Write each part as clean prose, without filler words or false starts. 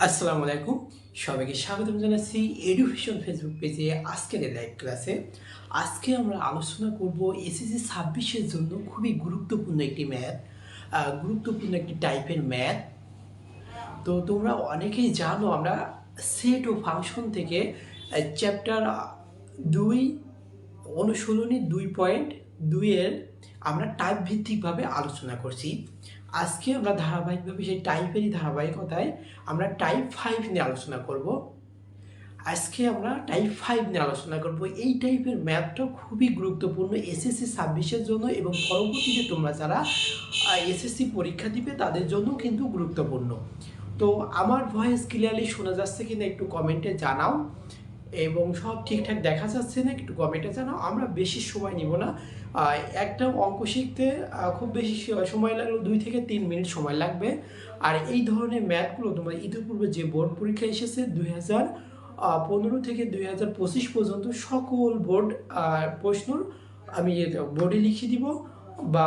আসসালামু আলাইকুম, সবাইকে স্বাগতম জানাচ্ছি এডুকেশন ফেসবুক পেজে। আজকের এই লাইভ ক্লাসে আজকে আমরা আলোচনা করব এসএসসি 26-এর জন্য খুবই গুরুত্বপূর্ণ একটি ম্যাথ, গুরুত্বপূর্ণ একটি টাইপের ম্যাথ। তো তোমরা অনেকেই জানো আমরা সেট ও ফাংশন থেকে চ্যাপ্টার 2 অনুশীলনী 2.2-এর আমরা টাইপ ভিত্তিকভাবে আলোচনা করছি। আজকে আমরা ধারাবাহিকভাবে সেই টাইপেরই ধারাবাহিকতায় আমরা টাইপ 5 নিয়ে আলোচনা করব। আজকে আমরা টাইপ 5 নিয়ে আলোচনা করব। এই টাইপের ম্যাথটা খুবই গুরুত্বপূর্ণ এসএসসি 26-এর জন্য এবং পরবর্তীতে তোমরা যারা এসএসসি পরীক্ষা দিবে তাদের জন্য কিন্তু গুরুত্বপূর্ণ। তো আমার ভয়েস ক্লিয়ারলি শোনা যাচ্ছে কিনা একটু কমেন্টে জানাও, এবং সব ঠিকঠাক দেখা যাচ্ছে না একটু কমেন্টে জানাও। আমরা বেশি সময় নিব না, একটা অঙ্ক শিখতে খুব বেশি সময় লাগলো 2 থেকে 3 মিনিট সময় লাগবে। আর এই ধরনের ম্যাথগুলো তোমরা ইতিপূর্বে যে বোর্ড পরীক্ষা এসেছে 2015 থেকে 2025 পর্যন্ত সকল বোর্ড প্রশ্ন আমি বোর্ডে লিখে দিব, বা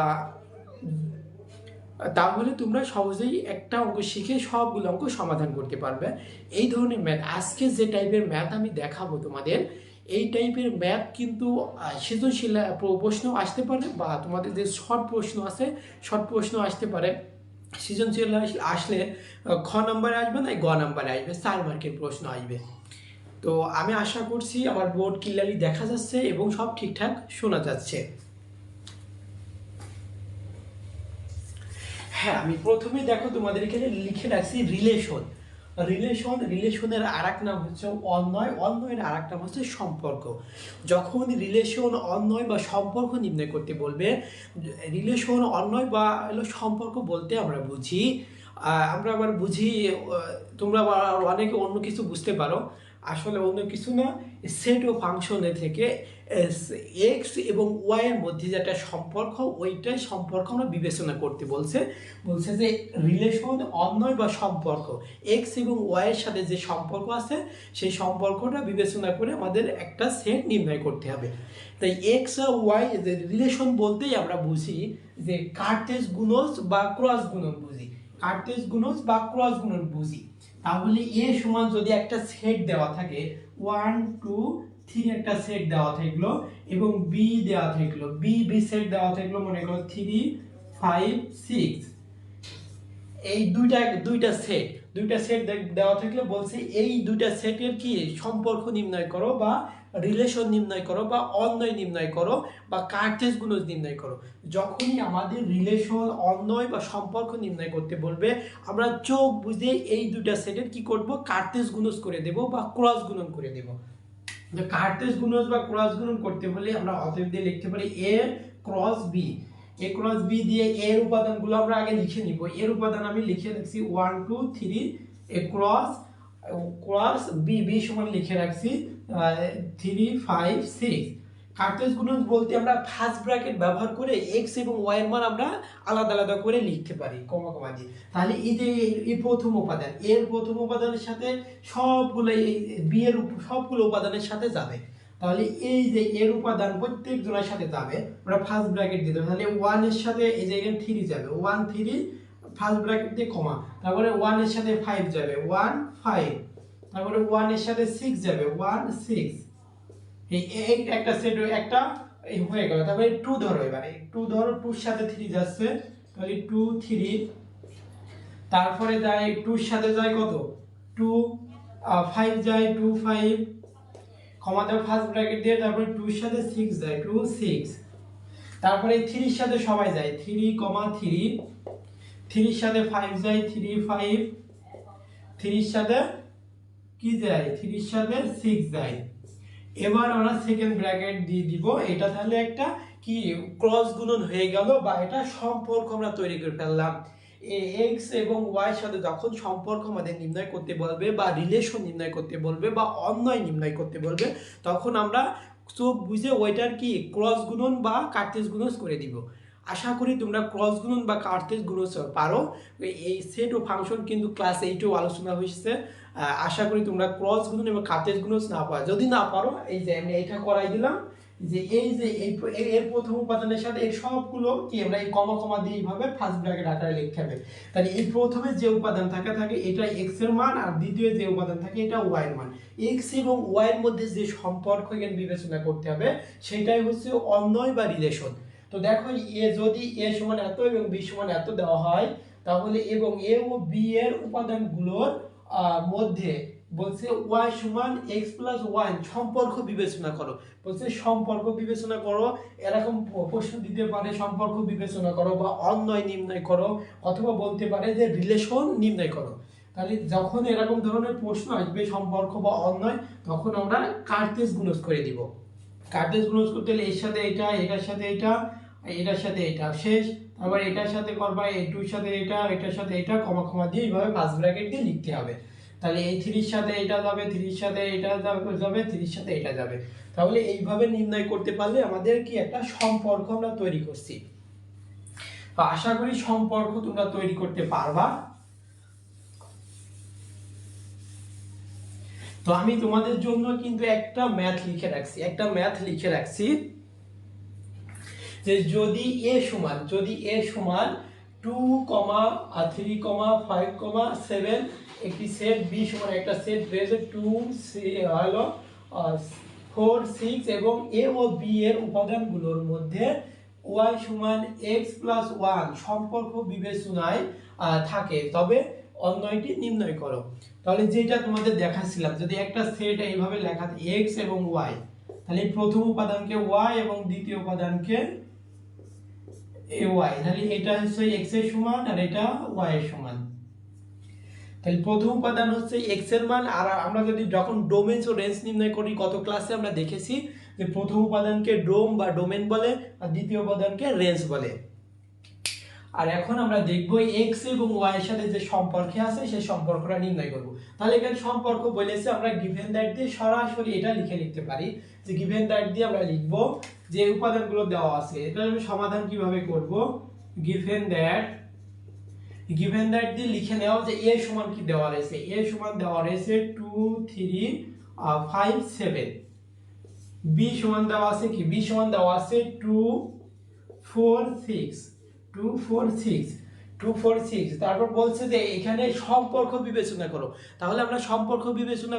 তাহলে তোমরা সহজেই একটা অঙ্ক শিখে সবগুলো অঙ্ক সমাধান করতে পারবে। এই ধরনের ম্যাথ, আজকে যে টাইপের ম্যাথ আমি দেখাবো তোমাদের, এই টাইপের ম্যাথ কিন্তু সৃজনশীল প্রশ্ন আসতে পারে, বা তোমাদের যে শর্ট প্রশ্ন আছে শর্ট প্রশ্ন আসতে পারে। সৃজনশীল আসলে খ নাম্বারে আসবে না, গ নাম্বারে আসবে, 4 মার্কের প্রশ্ন আসবে। তো আমি আশা করছি আমার বোর্ড ক্লিয়ারলি দেখা যাচ্ছে এবং সব ঠিকঠাক শোনা যাচ্ছে। হ্যাঁ, আমি প্রথমে দেখো তোমাদের এখানে লিখে রাখছি রিলেশনের আর এক নাম হচ্ছে অন্বয়ের আর এক নাম হচ্ছে সম্পর্ক। যখন রিলেশন অন্বয় বা সম্পর্ক নির্ণয় করতে বলবে, রিলেশন অন্বয় বা হলো সম্পর্ক বলতে আমরা বুঝি, আমরা আবার বুঝি, তোমরা আবার অনেকে অন্য কিছু বুঝতে পারো, আসলে অন্য কিছু না। সেট ও ফাংশনে থেকে এক্স এবং ওয়াই এর মধ্যে যে একটা সম্পর্ক, ওইটাই সম্পর্ক আমরা বিবেচনা করতে বলছে যে রিলেশন অন্বয় বা সম্পর্ক এক্স এবং ওয়াই এর সাথে যে সম্পর্ক আছে সেই সম্পর্কটা বিবেচনা করে আমাদের একটা সেট নির্ণয় করতে হবে। তাই এক্স আর ওয়াই রিলেশন বলতেই আমরা বুঝি যে কার্তেজ গুণজ বা ক্রস গুণন বুঝি, তাহলে এ সমান যদি একটা সেট দেওয়া থাকে 1 2 3 একটা সেট দেওয়া থাকলো, এবং বি দেওয়া থাকলো, বি সেট দেওয়া থাকলো মনে করো 3 5 6, এই দুইটা সেট দেওয়া থাকলে বলছে এই দুইটা সেটের কি সম্পর্ক নির্ণয় করো, বা রিলেশন নির্ণয় করো, বা অন্বয় নির্ণয় করো, বা কার্তেজ গুণজ নির্ণয় করো। যখনই আমাদের রিলেশন অন্বয় বা সম্পর্ক নির্ণয় করতে বলবে, আমরা চোখ বুঝে এই দুইটা সেটের কি করব, কার্তেজ গুণজ করে দেব বা ক্রস গুণন করে দেব। কার্তেজ গুণজ বা ক্রস গুণন করতে হলে আমরা অতএব দিয়ে লিখতে পারি এ ক্রস বি। এ ক্রস বি দিয়ে এর উপাদানগুলো আমরা আগে লিখে নিব। এর উপাদান আমি লিখে রাখছি 1 2 3, এ ক্রস বি সমান লিখে রাখছি 3 5 6। কার্তেজ গুণজ বলতে আমরা ফার্স্ট ব্র্যাকেট ব্যবহার করে এক্স এবং ওয়াই এর মান আমরা আলাদা আলাদা করে লিখতে পারি কমা দিয়ে। তাহলে এই যে এই প্রথম উপাদান, এর প্রথম উপাদানের সাথে সবগুলো এই বি এর সবগুলো উপাদানের সাথে যাবে। তাহলে এই যে এর উপাদান প্রত্যেক জনের সাথে যাবে, আমরা ফার্স্ট ব্র্যাকেট দিয়ে দেবো। তাহলে 1 এর সাথে এই যে এখানে 3 যাবে, 1 3 ফার্স্ট ব্র্যাকেট দিয়ে কমা, তারপরে 1 এর সাথে 5 যাবে, 1 5, তারপরে 1 এর সাথে 6 যাবে, 1 6। এই একটা সেট একটা হয়ে গেল। তারপরে 2 ধরো, এবারে 2 ধরো, 2 এর সাথে 3 যাচ্ছে, তাহলে 2 3, তারপরে যায় 2 এর সাথে যায় কত 2 5 যায়, 2 5 কমা দাও ফার্স্ট ব্র্যাকেট দিয়ে, তারপরে 2 এর সাথে 6 যায়, 2 6, তারপরে 3 এর সাথে সবাই যায় 3 3, 3 এর সাথে 5 যায় 3 5, 3 এর সাথে কি যায় 3 এর সাথে 6 যায়। এবার আমরা সেকেন্ড ব্র্যাকেট দিয়ে দিব। এটা তাহলে একটা কি ক্রস গুণন হয়ে গেল, বা এটা সম্পর্ক আমরা তৈরি করে ফেললাম। এক্স এবং ওয়াই এর সাথে যখন সম্পর্ক আমাদের নির্ণয় করতে বলবে, বা রিলেশন নির্ণয় করতে বলবে, বা অন্বয় নির্ণয় করতে বলবে, তখন আমরা চোখ বুঝে ওইটার কি ক্রস গুণন বা কার্তেজ গুণজ করে দিব। আশা করি তোমরা ক্রস গুণন বা কার্তেজ গুণজ পারো। এই সেট ও ফাংশন কিন্তু ক্লাস 8এও আলোচনা হয়েছে। আশা করি তোমরা ক্রস গুণন এবং কার্তেজ গুণজ না পারো। যদি না পারো, এই যে আমি এটা করাই দিলাম, যে এই যে এর প্রথম উপাদানের সাথে এই সবগুলো কি আমরা এই কমা কমা দিয়ে এইভাবে ফার্স্ট ব্র্যাকেট আকারে লিখতে হবে। তাহলে এই প্রথমে যে উপাদান থাকে এটা x এর মান, আর দ্বিতীয় যে উপাদান থাকে এটা y এর মান। x এবং y এর মধ্যে যে সম্পর্ক এখানে বিবেচনা করতে হবে সেটাই হচ্ছে অন্বয় বা রিলেশন। তো দেখো যদি a সমান এত এবং b সমান এত দেওয়া হয়, তাহলে এবং a ও b এর উপাদানগুলোর মধ্যে বলছে y সমান x প্লাস 1 সম্পর্ক বিবেচনা করো। বলছে সম্পর্ক বিবেচনা করো, এরকম প্রশ্ন দিতে পারে সম্পর্ক বিবেচনা করো বা অন্বয় নির্ণয় করো, অথবা বলতে পারে যে রিলেশন নির্ণয় করো। তাহলে যখন এরকম ধরনের প্রশ্ন আসবে সম্পর্ক বা অন্বয়, তখন আমরা কার্তেজ গুণজ করে দিব। কার্তেজ গুণজ করতে হলে এর সাথে এটা, এটার সাথে এটা, এটার সাথে এটা শেষ, তারপর এটার সাথে করবা এর সাথে এটা, এটার সাথে এটা, কমা কমা দিয়ে এইভাবে ফার্স্ট ব্র্যাকেট দিয়ে লিখতে হবে। তাহলে এই 3 এর সাথে এটা যাবে, 3 এর সাথে এটা যাবে, 3 এর সাথে এটা যাবে। তাহলে এইভাবে নির্ণয় করতে পারলে আমাদের কি একটা সম্পর্ক আমরা তৈরি করছি। তো আশা করি সম্পর্ক তোমরা তৈরি করতে পারবা। তো আমি তোমাদের জন্য কিন্তু একটা ম্যাথ লিখে রাখছি যে যদি a সমান 2, 3, 5, 7 একটি সেট, b সমান একটা সেট রয়েছে 2, 4, 6 এবং a ও b এর উপাদানগুলোর মধ্যে y সমান x প্লাস 1 সম্পর্ক বিবেচনায় থাকে, তবে অন্যয়টি নির্ণয় করো। তাহলে যেটা তোমাদের দেখাচ্ছিলাম, যদি একটা সেট এইভাবে লেখা x এবং y, তাহলে প্রথম উপাদানকে y এবং দ্বিতীয় উপাদানকে ay, তাহলে এটা হচ্ছে x এর সমান আর এটা y এর সমান। তাহলে প্রথম উপাদান হচ্ছে x এর মান, আর আমরা যদি যখন ডোমেন ও রেঞ্জ নির্ণয় করি, কত ক্লাসে আমরা দেখেছি যে প্রথম উপাদানকে ডোম বা ডোমেন বলে আর দ্বিতীয় উপাদানকে রেঞ্জ বলে। আর এখন আমরা দেখব x এবং y এর সাথে যে সম্পর্ক আছে সেই সম্পর্কটা নির্ণয় করব। তাহলে এখানে সম্পর্ক বলেছে আমরা গিভেন দ্যাট দিয়ে সরাসরি এটা লিখতে পারি, যে গিভেন দ্যাট দিয়ে আমরা লিখব যে উপাদানগুলো দেওয়া আছে। এটা আমি সমাধান কিভাবে করব, গিভেন দ্যাট দিয়ে লিখে নাও যে a সমান কি দেওয়া রয়েছে। a সমান দেওয়া রয়েছে 2, 3, 5, 7। b সমান দেওয়া আছে কি, b সমান দেওয়া আছে 2, 4, 6, 2, 4, 6, 2, 4, 6। তারপর বলছে যে এখানে সম্পর্ক বিবেচনা করো। তাহলে আমরা সম্পর্ক বিবেচনা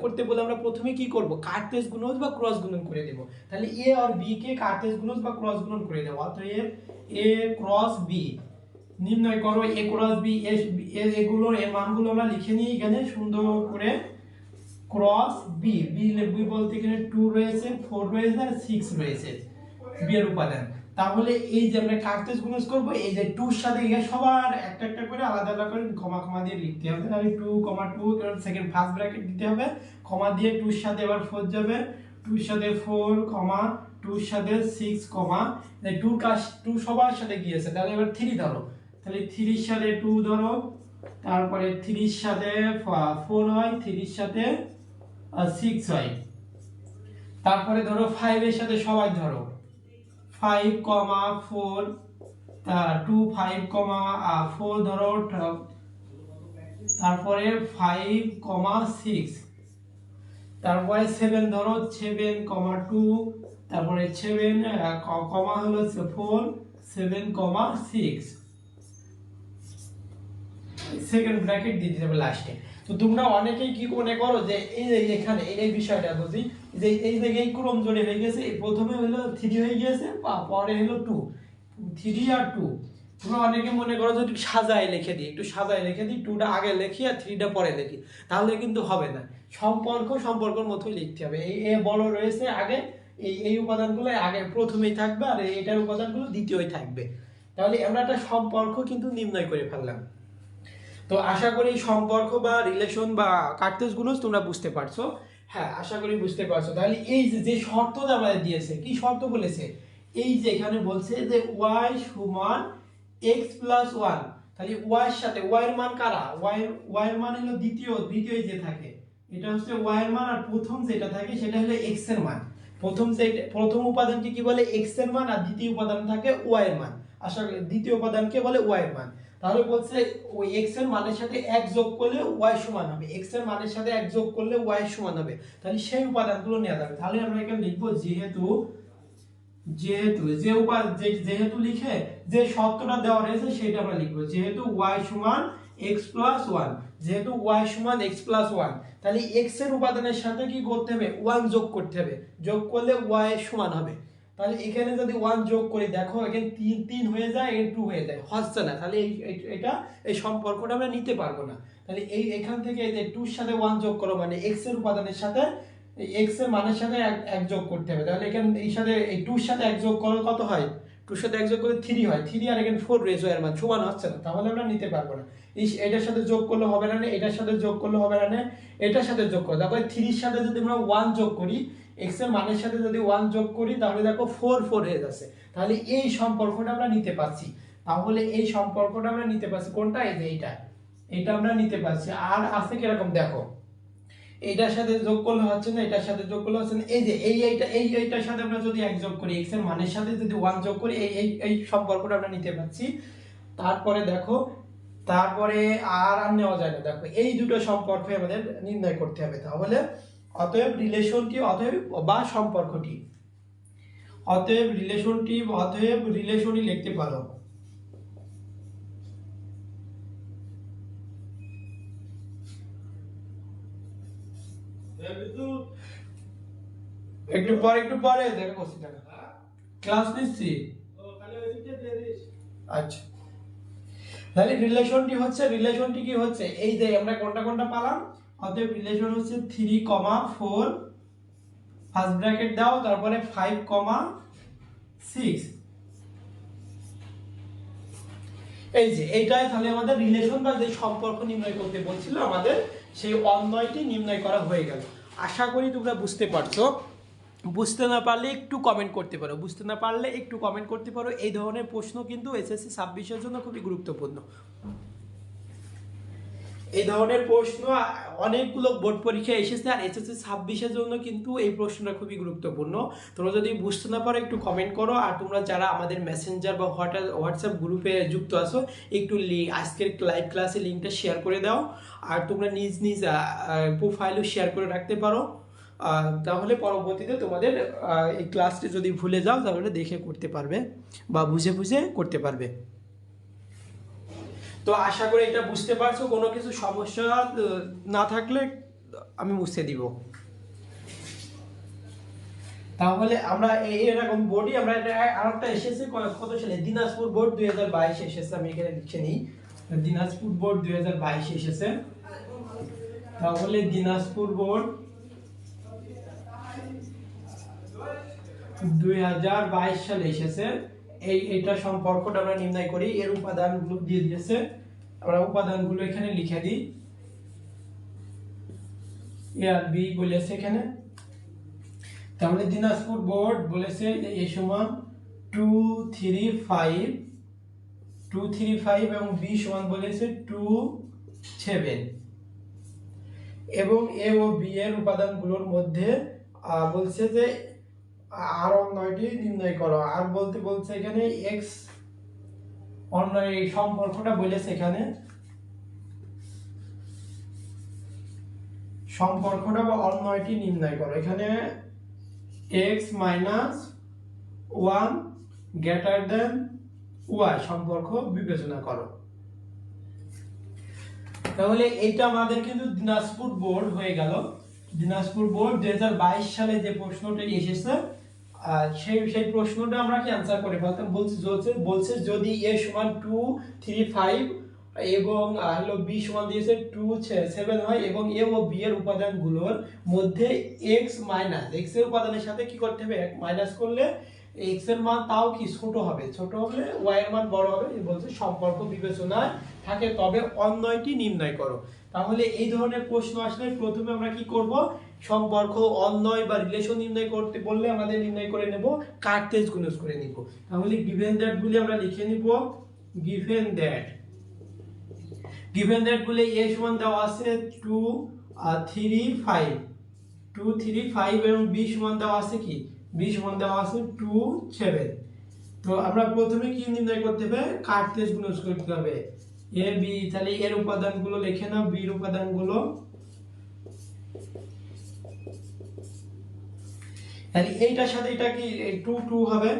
করতে বলে আমরা প্রথমে কি করব, কার্তেজ গুণজ বা ক্রস গুণন করে দেব। তাহলে a আর b কে কার্তেজ গুণজ বা ক্রস গুণন করে দেব। অতএব a ক্রস b নির্ণয় করো। a ক্রস b এগুলো এর মানগুলো আমরা লিখে নিই এখানে সুন্দর করে। ক্রস b বলতে এখানে 2 রয়েছে, 4 রয়েছে আর 6 রয়েছে b এর উপাদান। তাহলে এই যে আমরা কার্তেজ গুণজ করব, এই যে 2 এর সাথে এখানে সবার একটা একটা করে আলাদা আলাদা করে কমা দিয়ে লিখতে হবে। তাহলে 2, 2 কারণ সেকেন্ড ফার্স্ট ব্র্যাকেট দিতে হবে, কমা দিয়ে 2 এর সাথে এবার 4 যাবে, 2 এর সাথে 4, 2 এর সাথে 6, 2 সবার সাথে গিয়েছে। তাহলে এবার 3 ধরো, তাহলে 3 এর সাথে 2 ধরো, তারপরে 3 এর সাথে 4 হয়, 3 এর সাথে 6 হয়। তারপরে ধরো 5 এর সাথে সবাই ধরো 5, 4, 2, 5, 4 ধরো, তারপরে 5, 6, তারপরে 7 ধরো, 7, 2, তারপরে 7 কমা হলো 4, 7, 6 সেকেন্ড ব্র্যাকেট দিয়ে দিতে হবে লাস্টে। তো তোমরা অনেকেই কি মনে করো যে এই যে এখানে এই বিষয়টা বুঝি যে এই জায়গায় ক্রম জোড়ে হয়ে গেছে, প্রথমে হলো 3 হয়ে গিয়েছে, পরে হলো 2, 3 আর 2। তোমরা অনেকে মনে করো যে একটু সাজায় লিখে দিই, 2টা আগে লিখি আর 3টা পরে লিখি, তাহলে কিন্তু হবে না। সম্পর্কের মতো লিখতে হবে। এই বড় রয়েছে আগে, এই উপাদানগুলো আগে প্রথমেই থাকবে আর এটার উপাদানগুলো দ্বিতীয়ই থাকবে। তাহলে আমরা একটা সম্পর্ক কিন্তু নির্ণয় করে ফেললাম। তো আশা করি সম্পর্ক বা রিলেশন বা কার্তেজ গুণজ তোমরা বুঝতে পারছো। হ্যাঁ, আশা করি বুঝতে পারছো। তাহলে এই যে শর্তটা আমাদের দিয়েছে, কি শর্ত বলেছে, এই যে এখানে বলছে যে y সমান x প্লাস 1। তাহলে y এর সাথে y এর মান কারা, y এর মান হলো দ্বিতীয় যে থাকে এটা হচ্ছে y এর মান, আর প্রথম যেটা থাকে সেটা হলো x এর মান। প্রথম উপাদানকে কি বলে, x এর মান, আর দ্বিতীয় উপাদান থাকে y এর মান। আশা করি দ্বিতীয় উপাদানকে বলে ওয়াই এর মান। তাহলে বলছে ওই x এর মানের সাথে 1 যোগ করলে y সমান হবে, x এর মানের সাথে 1 যোগ করলে y সমান হবে, তাহলে সেই উপাদানগুলো নেওয়া যাবে। তাহলে আমরা এখানে লিখবো যেহেতু যেহেতু লিখে যে শর্তটা দেওয়া রয়েছে সেটা আমরা লিখবো, যেহেতু y সমান x প্লাস 1, যেহেতু y সমান x প্লাস 1, তাহলে x এর উপাদানের সাথে কি করতে হবে 1 যোগ করতে হবে, যোগ করলে y এর সমান হবে। তাহলে এখানে যদি 1 যোগ করি দেখো এখানে 3 হয়ে যায়, এখানে 2 হয়ে যায়, হচ্ছে না, তাহলে এটা এই সম্পর্কটা আমরা নিতে পারবো না। তাহলে এখান থেকে এই যে 2 এর সাথে 1 যোগ করো মানে x এর উপাদানের সাথে x এর মানের সাথে 1 যোগ করতে হবে। তাহলে এখানে এই সাথে এই 2 এর সাথে 1 যোগ করলে কত হয়, 2 এর সাথে 1 যোগ করলে 3 হয়, 3 আর এখানে 4 রয়েছে, এর মান সমান হচ্ছে না, তাহলে আমরা নিতে পারবো না। এটার সাথে যোগ করলে হবে না, এটার সাথে যোগ করলে হবে না, এটার সাথে যোগ করো, তারপরে 3 এর সাথে যদি আমরা 1 যোগ করি, x এর মানের সাথে যদি 1 যোগ করি তাহলে দেখো 4 হয়ে যাচ্ছে। তাহলে এই সম্পর্কটা আমরা নিতে পারছি, তাহলে এই সম্পর্কটা আমরা নিতে পারছি কোনটা, এই যে এটা আমরা নিতে পারছি। আর আছে কিরকম দেখো, এইটার সাথে যোগ করলে হচ্ছে না, এটার সাথে যোগ করলে হচ্ছে না, এই যে এইটার সাথে আমরা যদি 1 যোগ করি, x এর মানের সাথে যদি 1 যোগ করি, এই সম্পর্কটা আমরা নিতে পারছি। তারপরে দেখো, তারপরে আর নেওয়া যায় না, দেখো এই দুটো সম্পর্ক আমাদের নির্ণয় করতে হবে। তাহলে অতএব রিলেশনটি, অতএব বা সম্পর্কটি, অতএব রিলেশনই লিখতে পারো। একটু পরে দেখো ক্লাস নিচ্ছি। আচ্ছা, তাহলে রিলেশনটি কি হচ্ছে, এই যে আমরা কোনটা পেলাম, অতএব রিলেশন হচ্ছে 3, 4 ফার্স্ট ব্র্যাকেট দাও, তারপরে 5, 6, এই যে এইটাই তাহলে আমাদের রিলেশন বা যে সম্পর্ক নির্ণয় করতে বলছিল আমাদের, সেই অন্বয়টি নির্ণয় করা হয়ে গেল। আশা করি তোমরা বুঝতে পারছো। বুঝতে না পারলে একটু কমেন্ট করতে পারো, এই ধরনের প্রশ্ন কিন্তু এসএসসি 26-এর জন্য খুবই গুরুত্বপূর্ণ। এই ধরনের প্রশ্ন অনেকগুলো বোর্ড পরীক্ষায় এসেছে, আর এসএসসি 26-এর জন্য কিন্তু এই প্রশ্নটা খুবই গুরুত্বপূর্ণ। তোমরা যদি বুঝতে না পারো একটু কমেন্ট করো, আর তোমরা যারা আমাদের মেসেঞ্জার বা হোয়াটসঅ্যাপ গ্রুপে যুক্ত আছো একটু আজকের লাইভ ক্লাসের লিঙ্কটা শেয়ার করে দাও, আর তোমরা নিজ প্রোফাইলও শেয়ার করে রাখতে পারো, তাহলে পরবর্তীতে তোমাদের এই ক্লাসটি যদি ভুলে যাও তাহলে দেখে করতে পারবে বা বুঝে করতে পারবে। তো আশা করি এটা বুঝতে পারছো, কোনো কিছু সমস্যা না থাকলে আমি মুছে দিব। তাহলে আমরা এরকম বোর্ডই আমরা আরেকটা এসেছে কত সালে, দিনাজপুর বোর্ড 2022 এসেছে, আমি এখানে লিখে নিই, দিনাজপুর বোর্ড 2022 এসেছে। তাহলে দিনাজপুর বোর্ড 2022 সালে এসেছে, এইটা সম্পর্কটা আমরা নির্ণয় করি। এর উপাদানগুলো দিয়ে দিয়েছে, আমরা উপাদানগুলো এখানে লিখে দিই, এ আর বি বলেছে এখানে। তাহলে দিনাজপুর বোর্ড বলেছে এ সমান 2, 3, 5 এবং বি সমান বলেছে 2, 7 এবং এ ও বি এর উপাদানগুলোর মধ্যে বলছে যে আর অন্যটি নির্ণয় করো। আর বলছে এখানে এক্স অন্য এই সম্পর্কটা বলেছে, এখানে সম্পর্কটা বা অন্যটি নির্ণয় করো। এখানে x - 1 গ্রেটার দেন y সম্পর্ক বিবেচনা করো। তাহলে এইটা আমাদের কিন্তু দিনাজপুর বোর্ড হয়ে গেল। দিনাজপুর বোর্ড 2022 সালে যে প্রশ্নটি এসেছে সেই প্রশ্নটা আমরা কি आंसर করে ফেলতাম। বলছে যদি a সমান 2, 3, 5 এবং হলো b সমান দিয়েছে 2, 7 হয় এবং a ও b এর উপাদানগুলোর মধ্যে x এর উপাদানের সাথে কি করতে হবে, মাইনাস করলে x এর মান তাও কি ছোট হলে y এর মান বড় হবে। বলছে সম্পর্ক বিবেচনায় থাকে তবে অন্যয়টি নির্ণয় করো। তাহলে এই ধরনের প্রশ্ন আসলে প্রথমে আমরা কি করব, সম্পর্ক অন্যয় বা রিলেশন নির্ণয় করতে বললে আমাদের নির্ণয় করে নেব কার্তেজ গুণজ করে নিব। তাহলে গিভেন দ্যাট গুলি আমরা লিখে নিব, গিভেন দ্যাট গুলি a সমান দেওয়া আছে 2, 3, 5 এবং b সমান দেওয়া আছে কি, b সমান দেওয়া আছে 2, 7। তো আমরা প্রথমে কি নির্ণয় করতে হবে, কার্তেজ গুণজ করতে হবে। এ বি, তাহলে এর উপাদানগুলো লিখে নাও, বির উপাদানগুলো। তাহলে এইটার সাথে এটা কি 2 2 হবে,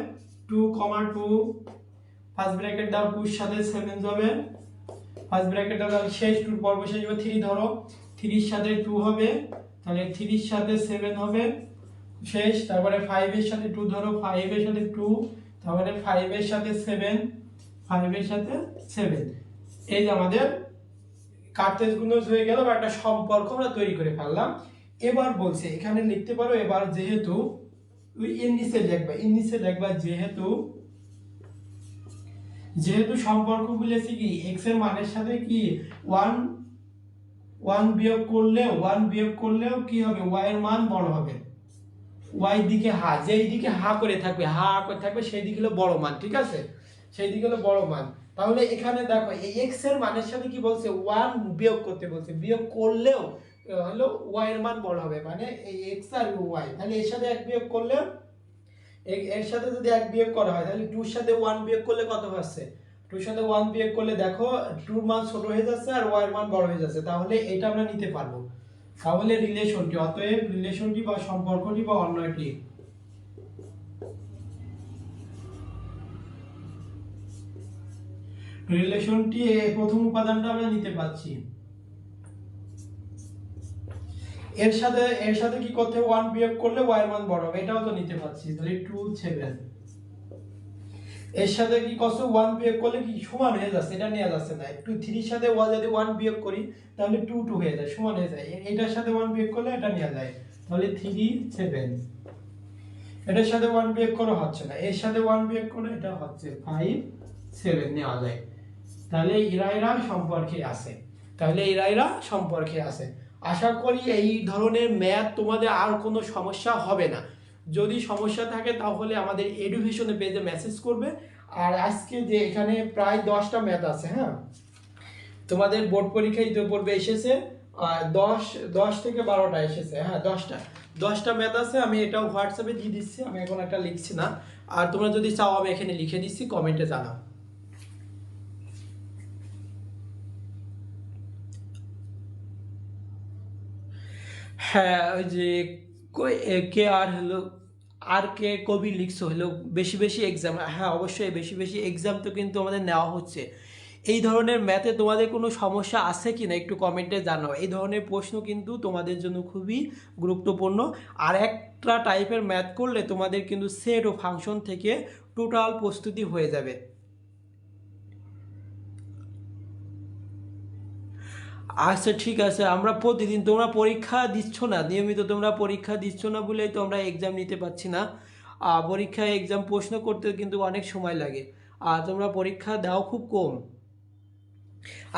2, 2 ফার্স্ট ব্র্যাকেট দাও, 2 এর সাথে 7 হবে, ফার্স্ট ব্র্যাকেট দাও, শেষ 2 পর বসে যাবে, 3 ধরো, 3 এর সাথে 2 হবে, তাহলে 3 এর সাথে 7 হবে শেষ। তারপরে 5 এর সাথে 2 ধরো, 5 এর সাথে 2, তারপরে 5 এর সাথে 7, 5 এর সাথে 7। এই যে আমাদের কার্তেজ গুণজ হয়ে গেল, বা একটা সম্পর্ক আমরা তৈরি করে ফেললাম। এবার বলছে এখানে লিখতে পারো, এবার যেহেতু এর নিচে লিখবা যেহেতু সম্পর্ক বলেছি কি x এর মানের সাথে কি 1 বিয়োগ করলেও কি হবে, y এর মান বড় হবে। y দিকে যেই দিকে করে থাকবে সেই দিকে হলো বড় মান, ঠিক আছে, সেই দিকে হলো বড় মান। তাহলে এখানে দেখো এই x এর মানের সাথে কি বলছে, 1 বিয়োগ করতে বলছে, বিয়োগ করলেও হলো y এর মান বড় হবে, মানে এই x আর y, তাহলে এর সাথে 1 বিয়োগ করলে, এর সাথে যদি 1 বিয়োগ করা হয়, তাহলে 2 এর সাথে 1 বিয়োগ করলে কত হচ্ছে, 2 এর সাথে 1 বিয়োগ করলে দেখো 2 এর মান ছোট হয়ে যাচ্ছে আর y এর মান বড় হয়ে যাচ্ছে। তাহলে এটা আমরা নিতে পারবো। তাহলে রিলেশনটি, অতএব রিলেশনটি বা সম্পর্কটি বা অন্যটি, রিলেশনটি প্রথম উপাদানটা আমরা নিতে পারছি। এর সাথে কি করতে হবে, 1 বিয়োগ করলে y এর মান বড় হবে, এটাও তো নিতে পারছি। তাহলে 2 7, এর সাথে কি করছে, 1 বিয়োগ করলে কি সমান হয়ে যাচ্ছে, এটা নেওয়া যাচ্ছে না। 3 এর সাথে যদি 1 বিয়োগ করি তাহলে 2 2 হয়ে যায়, সমান হয়ে যায়। এটার সাথে 1 বিয়োগ করলে এটা নেওয়া যায়, তাহলে 3 7। এটার সাথে 1 বিয়োগ করা হচ্ছে না, এর সাথে 1 বিয়োগ করলে এটা হচ্ছে 5 7 নেওয়া যায়। তাহলে এরা সম্পর্কে আছে। আশা করি এই ধরনের ম্যাথ তোমাদের আর কোনো সমস্যা হবে না। যদি সমস্যা থাকে তাহলে আমাদের এডুকেশনে পেজে মেসেজ করবে। আর আজকে যে এখানে প্রায় 10টা ম্যাথ আছে, হ্যাঁ, তোমাদের বোর্ড পরীক্ষায় ইতিপূর্বে এসেছে 10 থেকে 12টা এসেছে, হ্যাঁ 10টা ম্যাথ আছে। আমি এটাও হোয়াটসঅ্যাপে দিয়ে দিচ্ছি, আমি এখন একটা লিখছি না। আর তোমরা যদি চাও আমি এখানে লিখে দিচ্ছি, কমেন্টে জানাও। হ্যাঁ, ওই যে কে আর হলো, আর কে কবি লিখছো হলো বেশি বেশি এক্সাম, হ্যাঁ অবশ্যই বেশি বেশি এক্সাম তো কিন্তু আমাদের নেওয়া হচ্ছে। এই ধরনের ম্যাথে তোমাদের কোনো সমস্যা আছে কি না একটু কমেন্টে জানাও। এই ধরনের প্রশ্ন কিন্তু তোমাদের জন্য খুবই গুরুত্বপূর্ণ। আর একটা টাইপের ম্যাথ করলে তোমাদের কিন্তু সেট ও ফাংশন থেকে টোটাল প্রস্তুতি হয়ে যাবে। আচ্ছা ঠিক আছে, আমরা প্রতিদিন, তোমরা পরীক্ষা দিচ্ছ না নিয়মিত, তোমরা পরীক্ষা দিচ্ছ না বলেই তো আমরা এক্সাম নিতে পারছি না। পরীক্ষায় এক্সাম প্রশ্ন করতে কিন্তু অনেক সময় লাগে, আর তোমরা পরীক্ষা দাও খুব কম।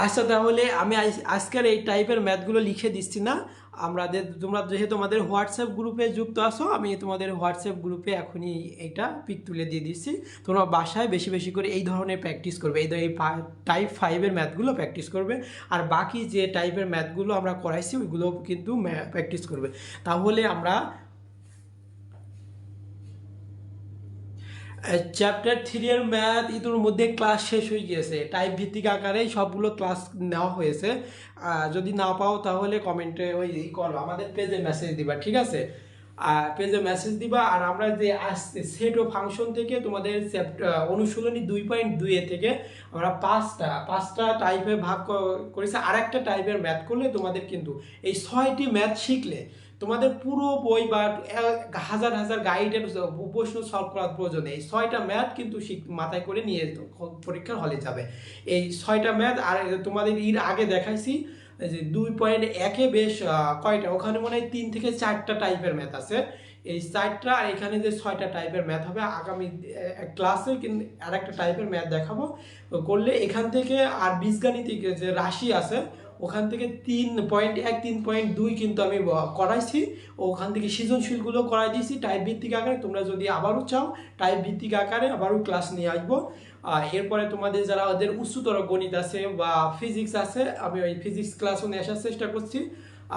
আচ্ছা তাহলে আমি আজকের এই টাইপের ম্যাথগুলো লিখে দিচ্ছি না, তোমরা যেহেতু আমাদের হোয়াটসঅ্যাপ গ্রুপে যুক্ত আছো, আমি তোমাদের হোয়াটসঅ্যাপ গ্রুপে এখনই এইটা পিক তুলে দিয়ে দিচ্ছি। তোমরা বাসায় বেশি বেশি করে এই ধরনের প্র্যাকটিস করবে, এই টাইপ 5-এর ম্যাথগুলো প্র্যাকটিস করবে। আর বাকি যে টাইপের ম্যাথগুলো আমরা করাইছি ওইগুলো কিন্তু প্র্যাকটিস করবে। তাহলে আমরা চ্যাপ্টার 3 এর ম্যাথ ইতির মধ্যে ক্লাস শেষ হয়ে গিয়েছে, টাইপ ভিত্তিক আকারে সবগুলো ক্লাস নেওয়া হয়েছে। যদি না পাও তাহলে কমেন্টে ওই করো, আমাদের পেজে মেসেজ দিবা, ঠিক আছে, পেজে মেসেজ দিবা। আর আমরা যে আসছে সেট ও ফাংশন থেকে তোমাদের অনুশীলনী 2.2 থেকে আমরা পাঁচটা টাইপে ভাগ করেছি। আর একটা টাইপের ম্যাথ করলে তোমাদের কিন্তু এই 6টি ম্যাথ শিখলে তোমাদের পুরো বই বা হাজার হাজার গাইডের প্রশ্ন সলভ করার প্রয়োজন নেই। 6টা ম্যাথ কিন্তু মাথায় করে নিয়ে পরীক্ষার হলে যাবে এই 6টা ম্যাথ। আর তোমাদের এর আগে দেখাইছি যে 2.1-এ বেশ কয়টা, ওখানে মনে হয় 3 থেকে 4টা টাইপের ম্যাথ আছে, এই 4টা। আর এখানে যে 6টা টাইপের ম্যাথ হবে আগামী ক্লাসে, কিন্তু আর একটা টাইপের ম্যাথ দেখাবো করলে এখান থেকে। আর বীজগাণিতিক যে রাশি আছে ওখান থেকে 3.1 3.2 কিন্তু আমি করাইছি, ওখান থেকে সৃজনশীলগুলো করাই দিয়েছি টাইপ ভিত্তিক আকারে। তোমরা যদি আবারও চাও টাইপ ভিত্তিক আকারে আবারও ক্লাস নিয়ে আসবো। এরপরে তোমাদের যারা ওদের উচ্চতর গণিত আছে বা ফিজিক্স আছে, আমি ওই ফিজিক্স ক্লাসও নিয়ে আসার চেষ্টা করছি।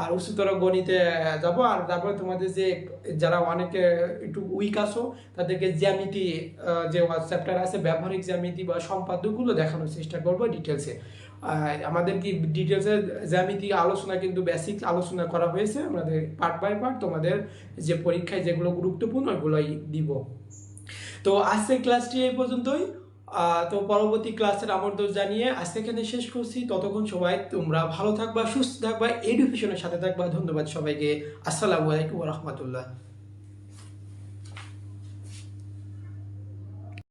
আর উচ্চতর গণিতে যাব। আর তারপরে তোমাদের যে যারা অনেকে একটু উইক আছো তাদেরকে জ্যামিতি যে চ্যাপ্টার আছে ব্যবহারিক জ্যামিতি বা সম্পাদ্যগুলো দেখানোর চেষ্টা করবো ডিটেলসে। আমাদের কি ডিটেলসে জ্যামিতি আলোচনা কিন্তু বেসিক আলোচনা করা হয়েছে, আমাদের পার্ট বাই পার্ট তোমাদের যে পরীক্ষায় যেগুলো গুরুত্বপূর্ণ ওগুলোই দিব। তো আজকের ক্লাসটি এই পর্যন্তই। তো পরবর্তী ক্লাসের আমন্ত্রণ জানিয়ে আজকে এখানে শেষ করছি। ততক্ষণ সবাই তোমরা ভালো থাকবা, সুস্থ থাকবা, এডুকেশনের সাথে থাকবা। ধন্যবাদ সবাইকে। আসসালামু আলাইকুম ওয়া রাহমাতুল্লাহ।